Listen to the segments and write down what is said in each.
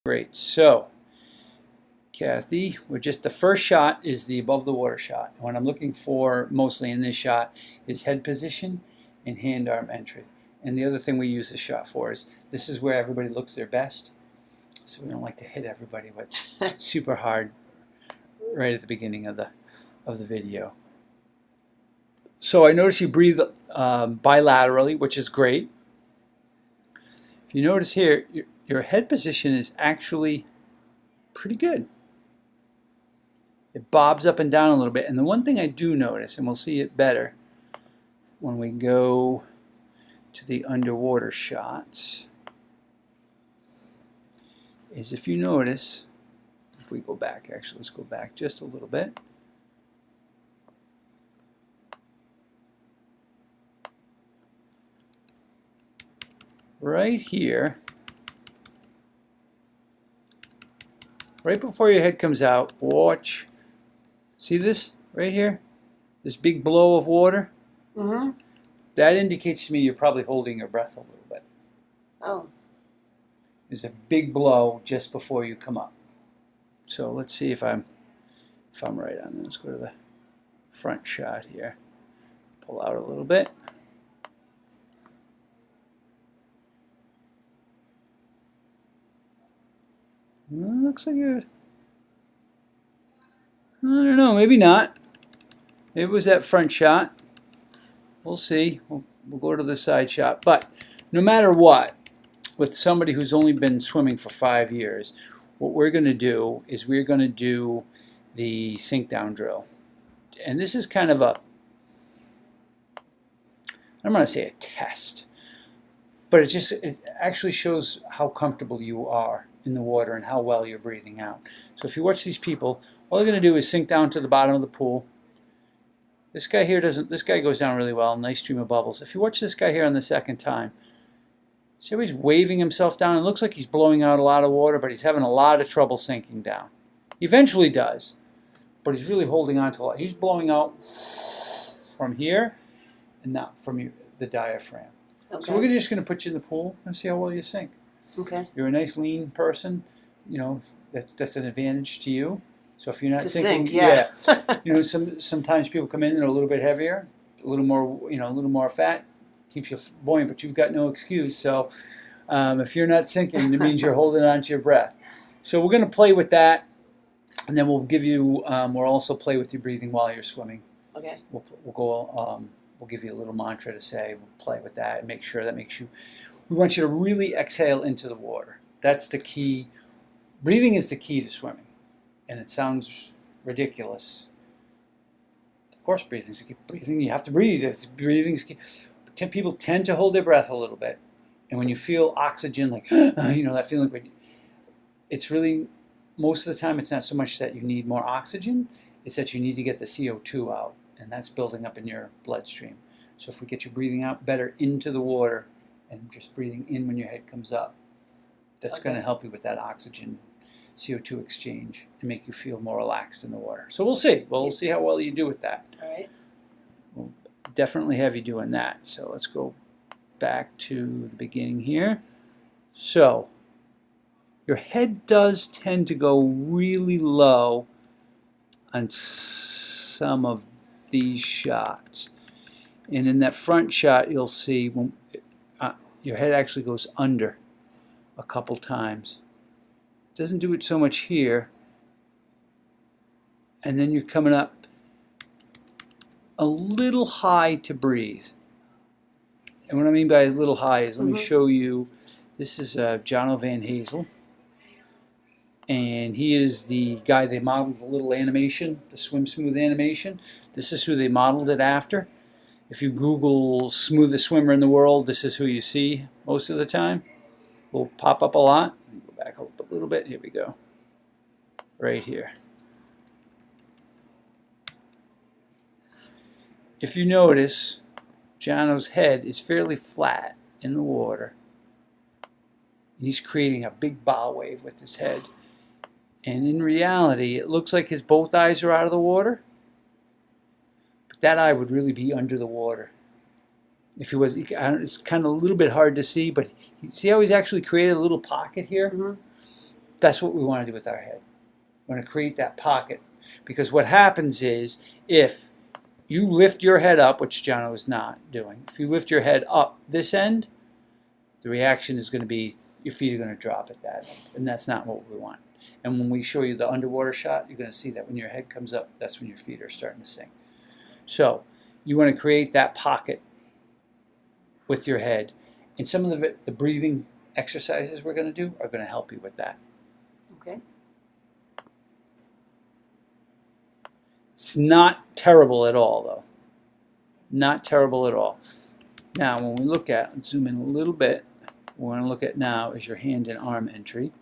Great. So, Kathy, the first shot is the above the water shot. What I'm looking for mostly in this shot is head position and hand arm entry. And the other thing we use this shot for is this is where everybody looks their best. So we don't like to hit everybody with super hard right at the beginning of the video. So I notice you breathe bilaterally, which is great. If you notice here, your head position is actually pretty good. It bobs up and down a little bit. And the one thing I do notice, and we'll see it better when we go to the underwater shots, is if you notice, if we go back, actually, let's go back just a little bit. Right here, right before your head comes out, watch. See this right here? This big blow of water? Mm-hmm. That indicates to me you're probably holding your breath a little bit. Oh. There's a big blow just before you come up. So let's see if I'm right on this. Let's go to the front shot here. Pull out a little bit. Looks like you're, I don't know, maybe not. Maybe it was that front shot. We'll see. We'll go to the side shot. But no matter what, with somebody who's only been swimming for 5 years, what we're going to do is we're going to do the sink down drill. And this is kind of I'm going to say a test, but it actually shows how comfortable you are in the water and how well you're breathing out. So if you watch these people, all they're going to do is sink down to the bottom of the pool. This guy here this guy goes down really well, nice stream of bubbles. If you watch this guy here on the second time, see how he's waving himself down? It looks like he's blowing out a lot of water, but he's having a lot of trouble sinking down. He eventually does, but he's really holding on to a lot. He's blowing out from here and not from the diaphragm. Okay. So we're just going to put you in the pool and see how well you sink. Okay. You're a nice lean person, you know, that's an advantage to you. So if you're not sinking, you know, sometimes people come in and are a little bit heavier, a little more fat, keeps you buoyant, but you've got no excuse. So if you're not sinking, it means you're holding on to your breath. So we're going to play with that, and then we'll give you, we'll also play with your breathing while you're swimming. Okay. We'll give you a little mantra to say. We'll play with that and make sure that makes you. We want you to really exhale into the water. That's the key. Breathing is the key to swimming. And it sounds ridiculous. Of course, breathing's the key. Breathing, you have to breathe. Breathing's key. People tend to hold their breath a little bit. And when you feel oxygen, like, you know, that feeling, it's really, most of the time, it's not so much that you need more oxygen, it's that you need to get the CO2 out. And that's building up in your bloodstream. So if we get you breathing out better into the water and just breathing in when your head comes up, that's going to help you with that oxygen CO2 exchange and make you feel more relaxed in the water. So we'll see. We'll see how well you do with that. All right. We'll definitely have you doing that. So let's go back to the beginning here. So your head does tend to go really low on some of these shots. And in that front shot, you'll see when your head actually goes under a couple times. It doesn't do it so much here. And then you're coming up a little high to breathe. And what I mean by a little high is, let me show you, this is John Van Hazel. And he is the guy they modeled the little animation, the Swim Smooth animation. This is who they modeled it after. If you Google smoothest swimmer in the world, this is who you see most of the time. Will pop up a lot. Go back a little bit. Here we go. Right here. If you notice, Jono's head is fairly flat in the water. And he's creating a big bow wave with his head. And in reality, it looks like his both eyes are out of the water. But that eye would really be under the water. If he was, it's kind of a little bit hard to see, but see how he's actually created a little pocket here? That's what we want to do with our head. We want to create that pocket, because what happens is if you lift your head up, which John was not doing, if you lift your head up this end, the reaction is going to be your feet are going to drop at that end, and that's not what we want. And when we show you the underwater shot, you're going to see that when your head comes up, that's when your feet are starting to sink. So you want to create that pocket with your head, and some of the breathing exercises we're going to do are going to help you with that. Okay. It's not terrible at all, though. Not terrible at all. Now, when we look at, let's zoom in a little bit, what we want to look at now is your hand and arm entry.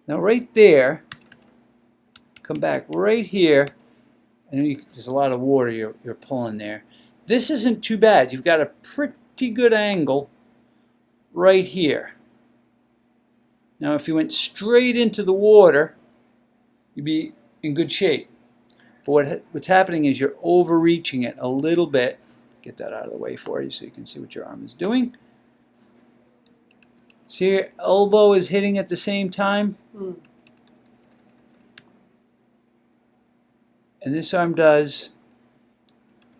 Now, right there, come back right here, and there's a lot of water you're pulling there. This isn't too bad. You've got a pretty good angle right here. Now, if you went straight into the water, you'd be in good shape. But what's happening is you're overreaching it a little bit. Get that out of the way for you so you can see what your arm is doing. See, your elbow is hitting at the same time. And this arm does.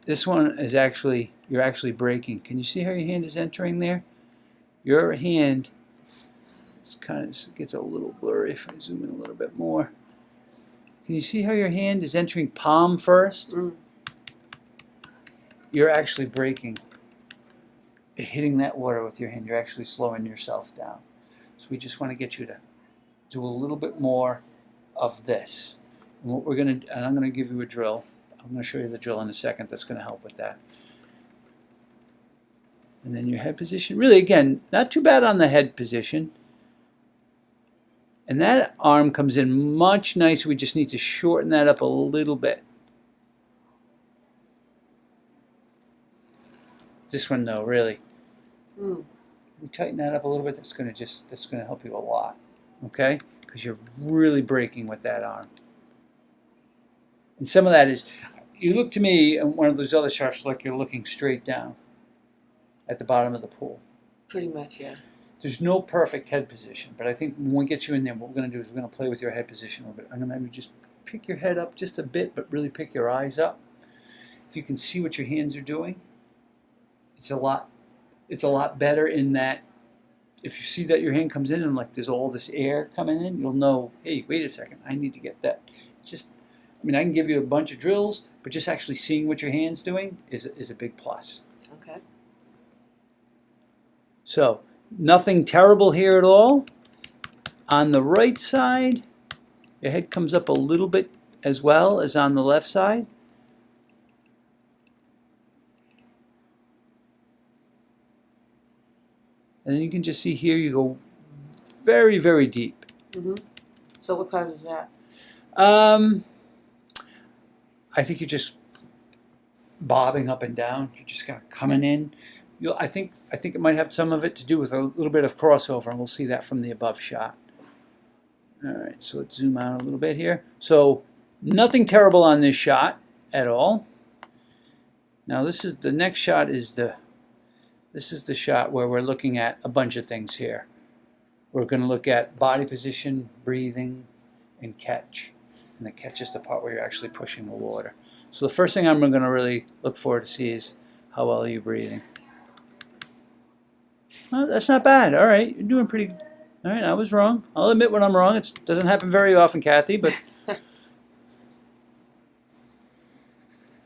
This one is actually, you're actually braking. Can you see how your hand is entering there? Your hand, it's kind of gets a little blurry if I zoom in a little bit more. Can you see how your hand is entering palm first? You're actually braking, hitting that water with your hand. You're actually slowing yourself down. So we just want to get you to do a little bit more of this. And what we're going to, and I'm going to give you a drill. I'm going to show you the drill in a second that's going to help with that. And then your head position, really again, not too bad on the head position. And that arm comes in much nicer. We just need to shorten that up a little bit. This one though, really. We tighten that up a little bit. That's going to help you a lot. Okay? Because you're really braking with that arm. And some of that is, you look to me in one of those other shots like you're looking straight down at the bottom of the pool. Pretty much, yeah. There's no perfect head position, but I think when we get you in there, what we're going to do is we're going to play with your head position a little bit. I'm going to have you just pick your head up just a bit, but really pick your eyes up. If you can see what your hands are doing, it's a lot better in that if you see that your hand comes in and like there's all this air coming in, you'll know, hey, wait a second, I need to get that. I mean, I can give you a bunch of drills, but just actually seeing what your hand's doing is a big plus. Okay. So, nothing terrible here at all. On the right side, your head comes up a little bit as well as on the left side. And then you can just see here you go very, very deep. So what causes that? I think you're just bobbing up and down. You're just kind of coming in. I think it might have some of it to do with a little bit of crossover, and we'll see that from the above shot. All right, so let's zoom out a little bit here. So nothing terrible on this shot at all. Now this is the next shot is this is the shot where we're looking at a bunch of things here. We're going to look at body position, breathing, and catch. And the catch is the part where you're actually pushing the water. So the first thing I'm going to really look forward to see is how well are you breathing. Well, that's not bad. All right, you're doing pretty good. All right, I was wrong. I'll admit when I'm wrong. It doesn't happen very often, Kathy, but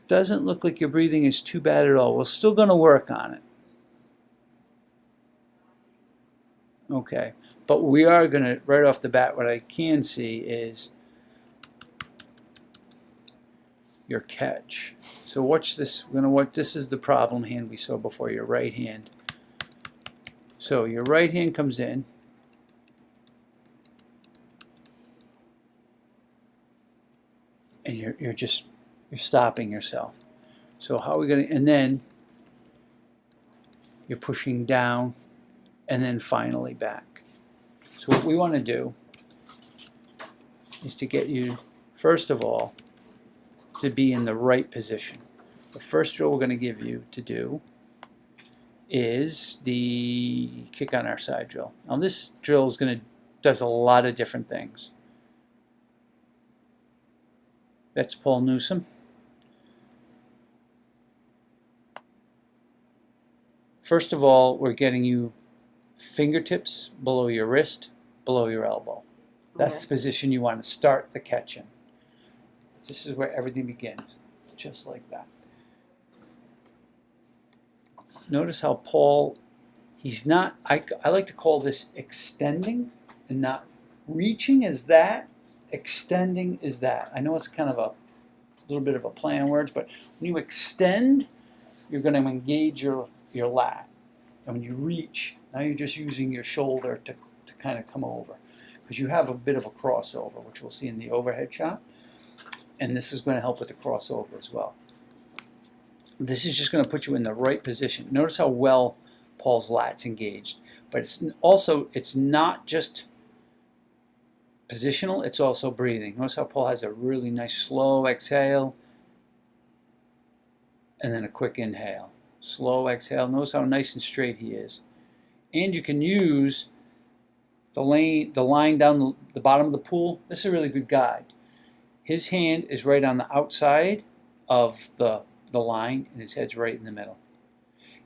doesn't look like your breathing is too bad at all. We're still going to work on it. Okay, but we are going to, right off the bat, what I can see is your catch. So watch this. We're going to watch. This is the problem hand we saw before, your right hand. So your right hand comes in. And you're stopping yourself. So how are we going to, and then you're pushing down and then finally back. So what we want to do is to get you, first of all, to be in the right position. The first drill we're going to give you to do is the kick on our side drill. Now this drill does a lot of different things. That's Paul Newsome. First of all, we're getting you fingertips below your wrist, below your elbow. That's the position you want to start the catch in. This is where everything begins, just like that. Notice how Paul, he's not, I like to call this extending and not reaching is that, extending is that. I know it's kind of a little bit of a play on words, but when you extend, you're going to engage your lat. And when you reach, now you're just using your shoulder to kind of come over. Because you have a bit of a crossover, which we'll see in the overhead shot. And this is going to help with the crossover as well. This is just going to put you in the right position. Notice how well Paul's lat's engaged. But it's not just positional, it's also breathing. Notice how Paul has a really nice slow exhale and then a quick inhale. Slow exhale. Notice how nice and straight he is. And you can use the line down the bottom of the pool. This is a really good guide. His hand is right on the outside of the line, and his head's right in the middle.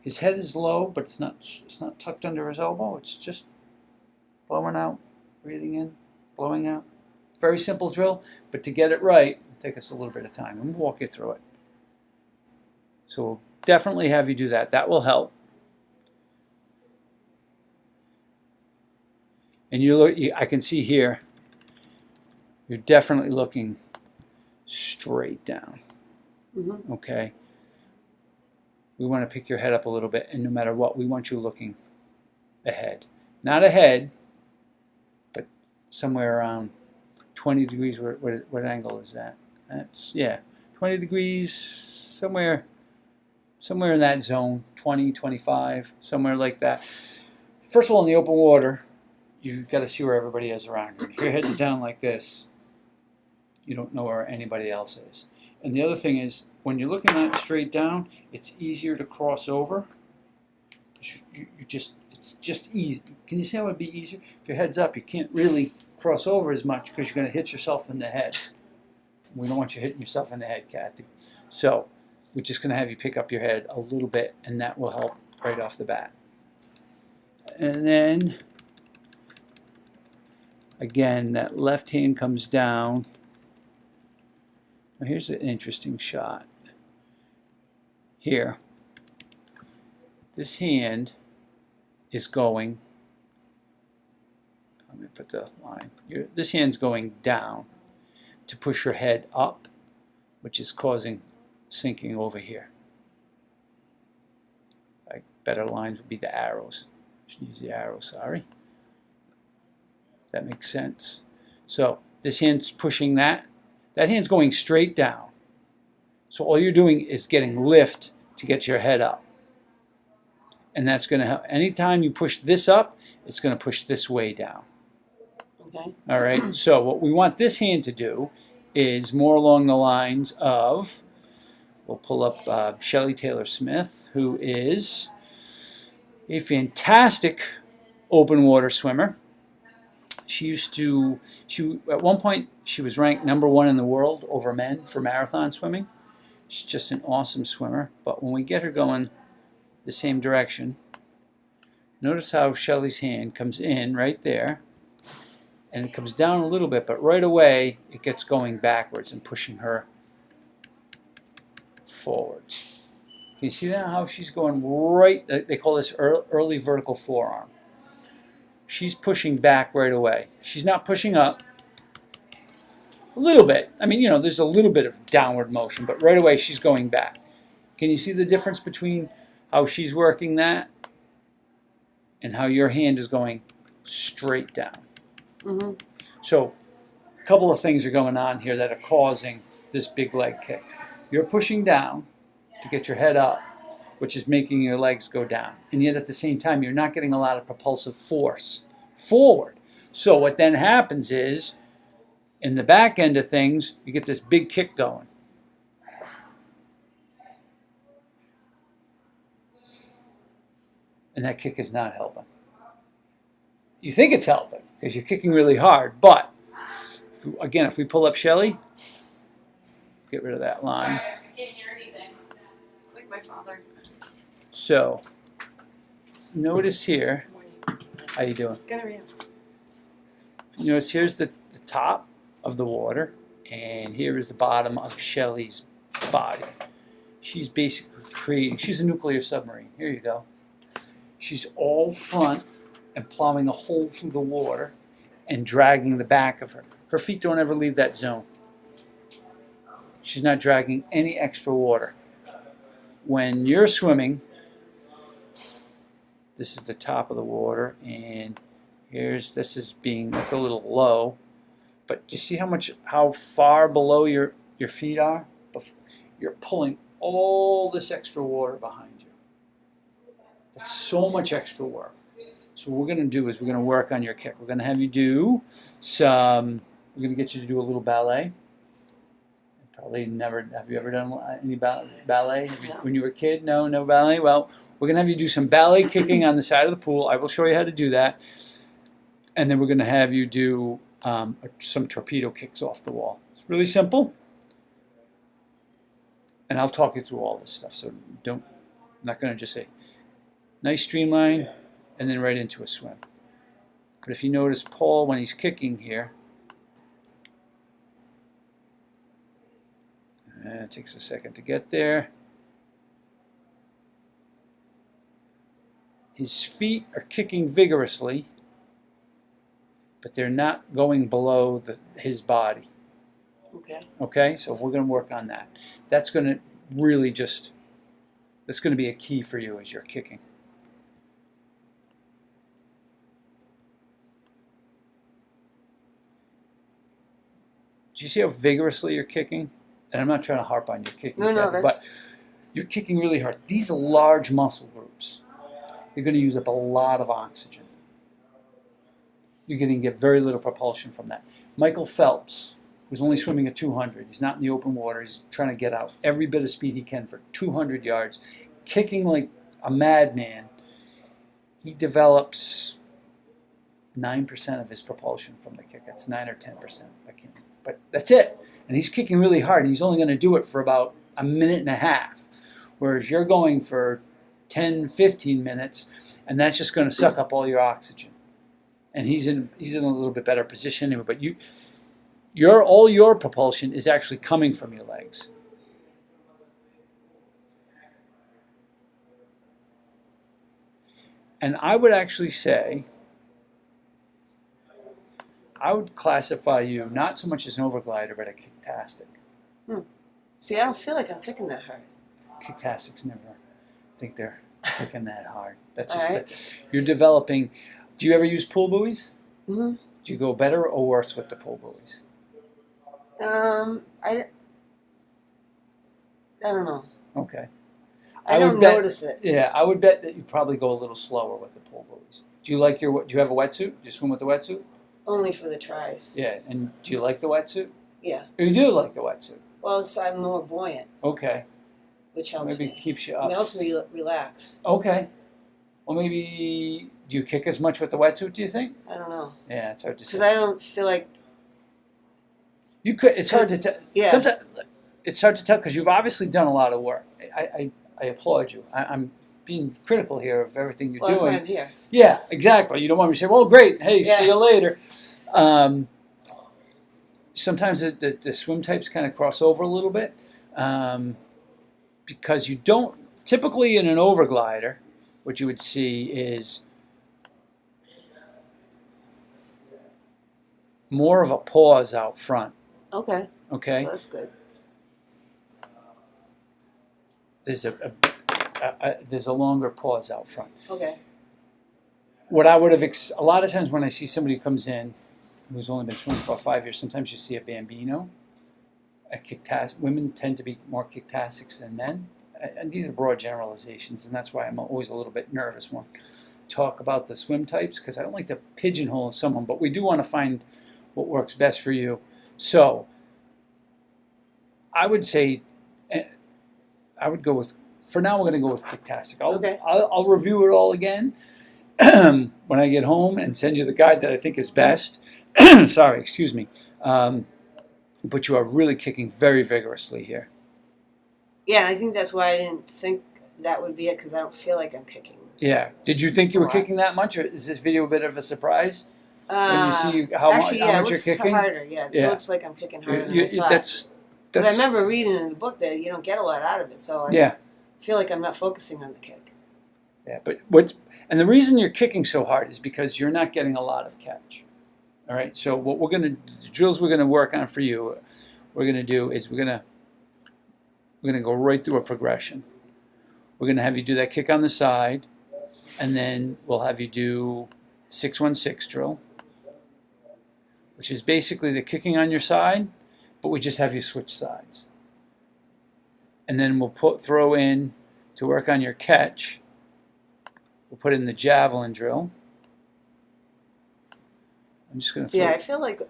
His head is low, but it's not tucked under his elbow. It's just blowing out, breathing in, blowing out. Very simple drill, but to get it right, it'll take us a little bit of time, and we'll walk you through it. So we'll definitely have you do that. That will help. And I can see here, you're definitely looking straight down. Mm-hmm. Okay? We want to pick your head up a little bit, and no matter what, we want you looking ahead. Not ahead, but somewhere around 20 degrees. What angle is that? That's, yeah, 20 degrees, somewhere in that zone, 20, 25, somewhere like that. First of all, in the open water, you've got to see where everybody is around you. If your head's down like this, you don't know where anybody else is. And the other thing is, when you're looking at it straight down, it's easier to cross over. It's just easy. Can you see how it would be easier? If your head's up, you can't really cross over as much because you're going to hit yourself in the head. We don't want you hitting yourself in the head, Kathy. So we're just going to have you pick up your head a little bit, and that will help right off the bat. And then, again, that left hand comes down. Now here's an interesting shot. Here, this hand is going, let me put the line, this hand's going down to push your head up, which is causing sinking over here. Like better lines would be the arrows. I should use the arrows, sorry. That makes sense. So this hand's pushing that hand's going straight down. So all you're doing is getting lift to get your head up. And that's going to help. Anytime you push this up, it's going to push this way down. Okay. All right. So what we want this hand to do is more along the lines of, we'll pull up Shelley Taylor Smith, who is a fantastic open water swimmer. At one point, she was ranked #1 in the world over men for marathon swimming. She's just an awesome swimmer. But when we get her going the same direction, notice how Shelley's hand comes in right there, and it comes down a little bit, but right away, it gets going backwards and pushing her forwards. Can you see that, how she's going right, they call this early vertical forearm. She's pushing back right away. She's not pushing up. A little bit. I mean, there's a little bit of downward motion, but right away she's going back. Can you see the difference between how she's working that and how your hand is going straight down? Mm-hmm. So a couple of things are going on here that are causing this big leg kick. You're pushing down to get your head up, which is making your legs go down. And yet at the same time, you're not getting a lot of propulsive force forward. So what then happens is, in the back end of things, you get this big kick going. and that kick is not helping. You think it's helping because you're kicking really hard, but if we pull up Shelly, get rid of that line. Sorry, I can't hear anything. Like my father. So notice here, how you doing? Good, hurry up. Notice here's the top of the water, and here is the bottom of Shelly's body. She's basically she's a nuclear submarine. Here you go. She's all front and plowing a hole through the water and dragging the back of her. Her feet don't ever leave that zone. She's not dragging any extra water. When you're swimming, this is the top of the water, and that's a little low, but do you see how far below your feet are? You're pulling all this extra water behind you. That's so much extra work. So what we're going to do is we're going to work on your kick. We're going to have you do we're going to get you to do a little ballet. Probably never, have you ever done any ballet? When you were a kid? No ballet? Well, we're going to have you do some ballet kicking on the side of the pool. I will show you how to do that. And then we're going to have you do some torpedo kicks off the wall. It's really simple. And I'll talk you through all this stuff. So I'm not going to just say, nice streamline, and then right into a swim. But if you notice Paul, when he's kicking here, it takes a second to get there. His feet are kicking vigorously, but they're not going below his body. Okay. Okay, so we're going to work on that. That's going to really that's going to be a key for you as you're kicking. Do you see how vigorously you're kicking? And I'm not trying to harp on your kicking, Cathi, but you're kicking really hard. These are large muscle groups. You're going to use up a lot of oxygen. You're going to get very little propulsion from that. Michael Phelps was only swimming at 200. He's not in the open water. He's trying to get out every bit of speed he can for 200 yards, kicking like a madman. He develops 9% of his propulsion from the kick. That's 9 or 10%. But that's it. And he's kicking really hard, and he's only going to do it for about a minute and a half. Whereas you're going for 10, 15 minutes, and that's just going to suck up all your oxygen. And he's in a little bit better position anyway. But all your propulsion is actually coming from your legs. And I would actually say, I would classify you not so much as an overglider, but a kicktastic. See, I don't feel like I'm kicking that hard. Kicktastics never think they're kicking that hard. That's All just you're developing. Do you ever use pool buoys? Mm-hmm. Do you go better or worse with the pool buoys? I don't know. Okay. I don't notice it. Yeah, I would bet that you probably go a little slower with the pool buoys. Do you have a wetsuit? Do you swim with a wetsuit? Only for the tries. Yeah, and do you like the wetsuit? Yeah. You do like the wetsuit. Well, I'm more buoyant, Okay. which helps Maybe me. keeps you It up. helps me relax. Okay. Well, maybe do you kick as much with the wetsuit? Do you think? I don't know. Yeah, it's hard to say. Because I don't feel like... You could. It's hard to tell. Yeah. Sometimes it's hard to tell because you've obviously done a lot of work. I applaud you. I'm being critical here of everything you're Well, that's why doing. I'm here. Yeah, exactly. You don't want me to say, "Well, great. Hey, Yeah. see you later." Sometimes the swim types kind of cross over a little bit because you don't typically in an overglider. What you would see is more of a pause out front. Okay. Okay. Well, that's good. There's there's a longer pause out front. Okay. What I would have a lot of times when I see somebody who comes in who's only been swimming for 5 years, sometimes you see a bambino. Women tend to be more kicktastics than men, and these are broad generalizations, and that's why I'm always a little bit nervous when I talk about the swim types because I don't like to pigeonhole someone, but we do want to find what works best for you. So I would say I would go with for now, we're going to go with Kicktastic. Okay. I'll review it all again when I get home and send you the guide that I think is best. Sorry, excuse me. But you are really kicking very vigorously here. Yeah, and I think that's why I didn't think that would be it, because I don't feel like I'm kicking. Yeah. Did you think you were A lot. kicking that much, or is this video a bit of a surprise? When you see actually, how yeah, much it you're looks kicking? harder. Yeah, it Yeah. looks like I'm kicking harder than You- I thought. that's 'Cause I remember reading in the book that you don't get a lot out of it, so I feel like I'm not focusing on the kick. Yeah, but and the reason you're kicking so hard is because you're not getting a lot of catch. All right. So what the drills we're gonna work on for you, we're gonna do is we're gonna go right through a progression. We're gonna have you do that kick on the side, and then we'll have you do 6-1-6 drill, which is basically the kicking on your side, but we just have you switch sides. And then we'll throw in to work on your catch. We'll put in the javelin drill. I'm just going to throw. Yeah, I feel like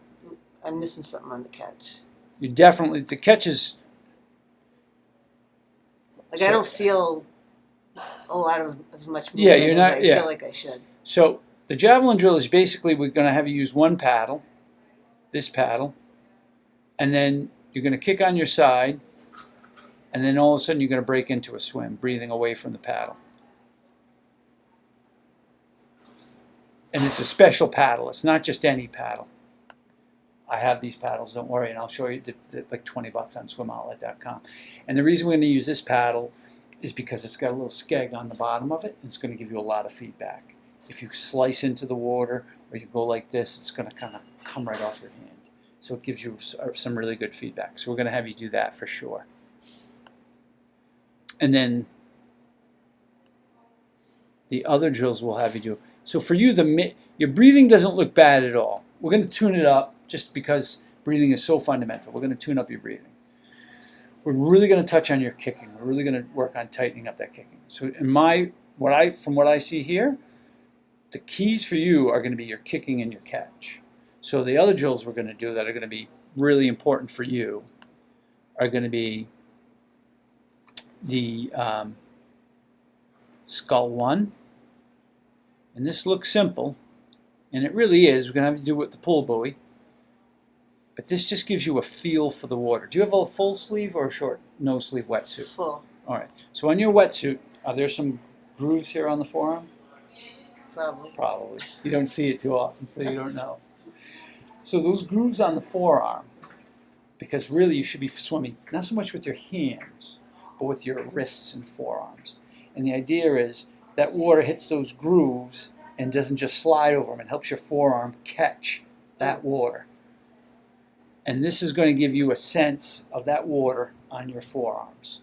I'm missing something on the catch. You definitely, the catch is. Like, I don't feel a lot of as much movement Yeah, you're not. as I feel like I should. So the javelin drill is basically we're going to have you use one paddle, this paddle, and then you're going to kick on your side, and then all of a sudden you're going to break into a swim, breathing away from the paddle. And it's a special paddle. It's not just any paddle. I have these paddles, don't worry, and I'll show you like $20 on swimoutlet.com. And the reason we're going to use this paddle is because it's got a little skeg on the bottom of it, and it's going to give you a lot of feedback. If you slice into the water or you go like this, it's going to kind of come right off your hand. So it gives you some really good feedback. So we're going to have you do that for sure. And then the other drills we'll have you do. So for you, your breathing doesn't look bad at all. We're going to tune it up just because breathing is so fundamental. We're going to tune up your breathing. We're really going to touch on your kicking. We're really going to work on tightening up that kicking. So from what I see here, the keys for you are going to be your kicking and your catch. So the other drills we're going to do that are going to be really important for you are going to be the skull one. And this looks simple, and it really is. We're going to have to do it with the pull buoy. But this just gives you a feel for the water. Do you have a full sleeve or a short no sleeve wetsuit? Full. All right. So on your wetsuit, are there some grooves here on the forearm? Probably. Probably. You don't see it too often, so you don't know. So those grooves on the forearm, because really you should be swimming not so much with your hands, but with your wrists and forearms. And the idea is that water hits those grooves and doesn't just slide over them. It helps your forearm catch that water. And this is going to give you a sense of that water on your forearms.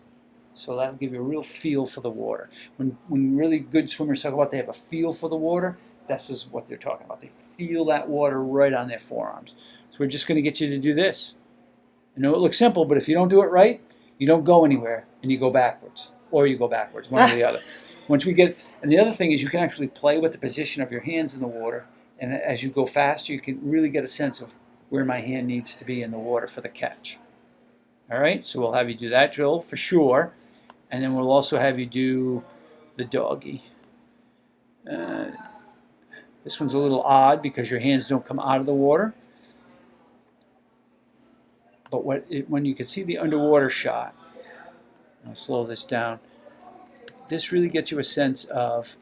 So that'll give you a real feel for the water. When really good swimmers talk about they have a feel for the water, this is what they're talking about. They feel that water right on their forearms. So we're just going to get you to do this. I know it looks simple, but if you don't do it right, you don't go anywhere and you go backwards. Or you go backwards, one or the other. Once we get, and the other thing is you can actually play with the position of your hands in the water, and as you go faster, you can really get a sense of where my hand needs to be in the water for the catch. All right, so we'll have you do that drill for sure, and then we'll also have you do the doggy. This one's a little odd because your hands don't come out of the water, but when you can see the underwater shot, I'll slow this down. This really gets you a sense of,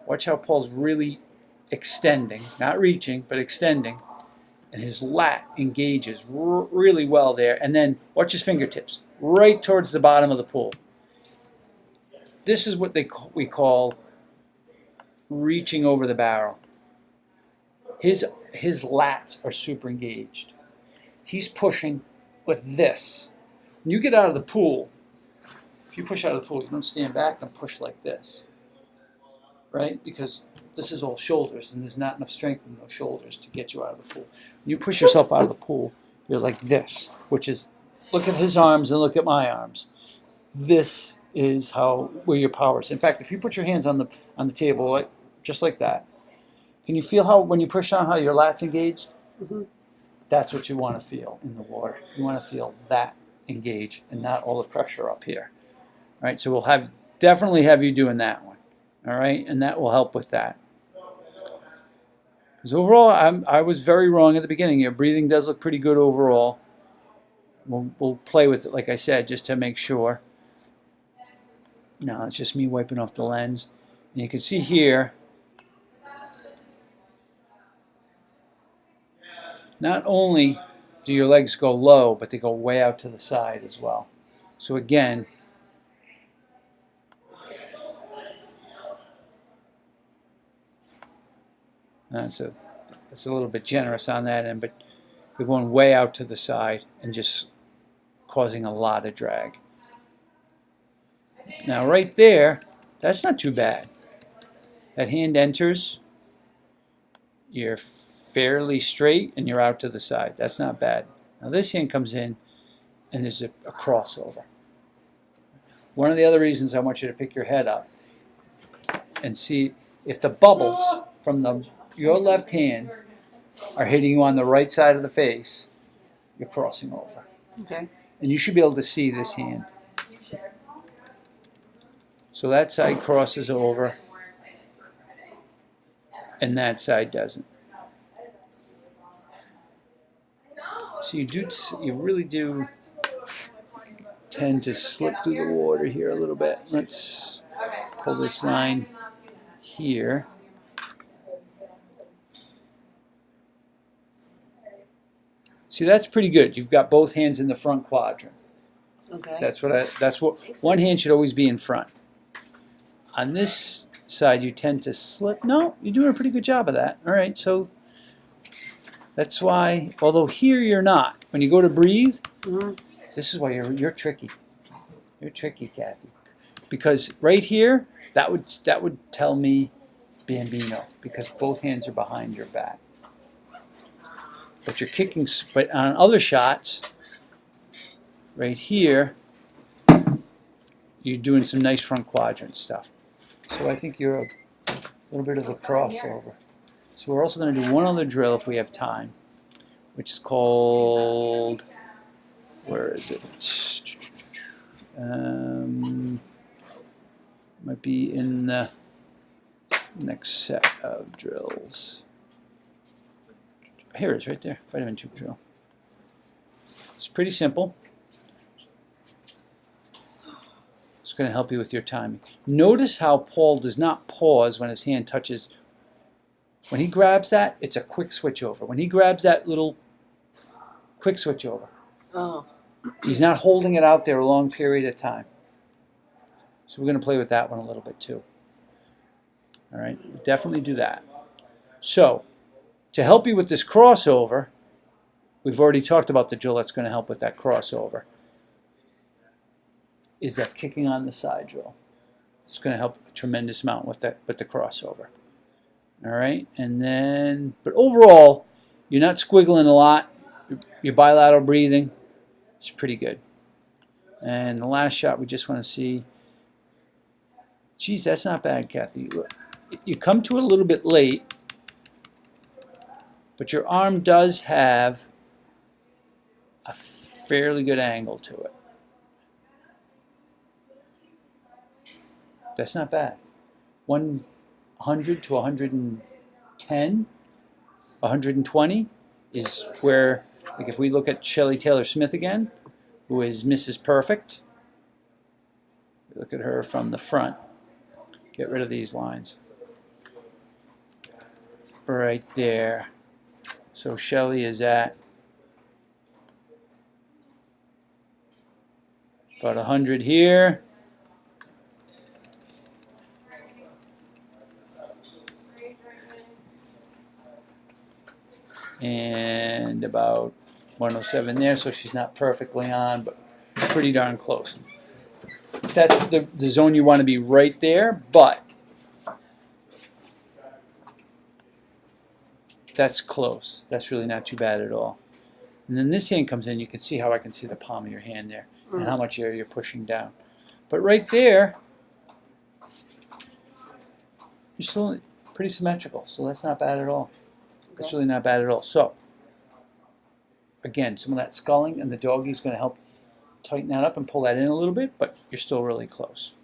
watch how Paul's really extending, not reaching, but extending, and his lat engages really well there. And then watch his fingertips, right towards the bottom of the pool. This is what we call reaching over the barrel. His lats are super engaged. He's pushing with this. When you get out of the pool, if you push out of the pool, you don't stand back and push like this, right? Because this is all shoulders, and there's not enough strength in those shoulders to get you out of the pool. When you push yourself out of the pool, you're like this, which is, look at his arms and look at my arms. This is where your power is. In fact, if you put your hands on the table, just like that, can you feel how, when you push down, how your lats engaged? Mm-hmm. That's what you want to feel in the water. You want to feel that engaged and not all the pressure up here. All right, so we'll have definitely have you doing that one. All right, and that will help with that. Because overall, I was very wrong at the beginning. Your breathing does look pretty good overall. We'll play with it, like I said, just to make sure. Now it's just me wiping off the lens. And you can see here, not only do your legs go low, but they go way out to the side as well. So again, that's a little bit generous on that end, but we're going way out to the side and just causing a lot of drag. Now right there, that's not too bad. That hand enters, you're fairly straight, and you're out to the side. That's not bad. Now this hand comes in, and there's a crossover. One of the other reasons I want you to pick your head up and see if the bubbles from your left hand are hitting you on the right side of the face, you're crossing over. Okay. And you should be able to see this hand. So that side crosses over, and that side doesn't. So you really do tend to slip through the water here a little bit. Let's pull this line here. See, that's pretty good. You've got both hands in the front quadrant. Okay. That's what one hand should always be in front. On this side, you tend to slip. No, you're doing a pretty good job of that. All right, so that's why, although here you're not. When you go to breathe, this is why you're tricky. You're tricky, Kathy. Because right here, that would tell me Bambino, because both hands are behind your back. But you're kicking, but on other shots, right here, you're doing some nice front quadrant stuff. So I think you're a little bit of a crossover. So we're also going to do one other drill if we have time, which is called, where is it? Might be in the next set of drills. Here it is, right there, vitamin tube drill. It's pretty simple. It's going to help you with your timing. Notice how Paul does not pause when his hand touches. When he grabs that, it's a quick switch over. When he grabs that little quick switch over, he's not holding it out there a long period of time. So we're going to play with that one a little bit too. All right, definitely do that. So to help you with this crossover, we've already talked about the drill that's going to help with that crossover, is that kicking on the side drill. It's going to help a tremendous amount with the crossover. All right, and then, but overall, you're not squiggling a lot. Your bilateral breathing, it's pretty good. And the last shot, we just want to see. Geez, that's not bad, Kathy. You come to it a little bit late, but your arm does have a fairly good angle to it. That's not bad. 100 to 110, 120 is where, like if we look at Shelley Taylor Smith again, who is Mrs. Perfect, look at her from the front. Get rid of these lines. Right there. So Shelley is at about 100 here. And about 107 there, so she's not perfectly on, but pretty darn close. That's the zone you want to be right there, but that's close. That's really not too bad at all. And then this hand comes in, you can see how I can see the palm of your hand there and how much air you're pushing down. But right there, you're still pretty symmetrical, so that's not bad at all. That's really not bad at all. So, again, some of that sculling and the doggy is going to help tighten that up and pull that in a little bit, but you're still really close.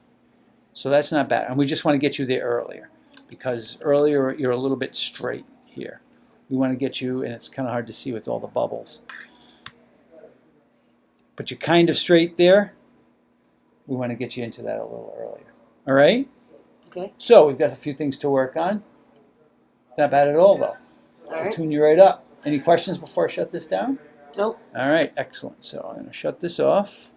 So that's not bad. And we just want to get you there earlier, because earlier you're a little bit straight here. We want to get you, and it's kind of hard to see with all the bubbles. But you're kind of straight there. We want to get you into that a little earlier. All right? Okay. So we've got a few things to work on. It's not bad at all, though. All I'll right. tune you right up. Any questions before I shut this down? Nope. All right, excellent. So I'm going to shut this off.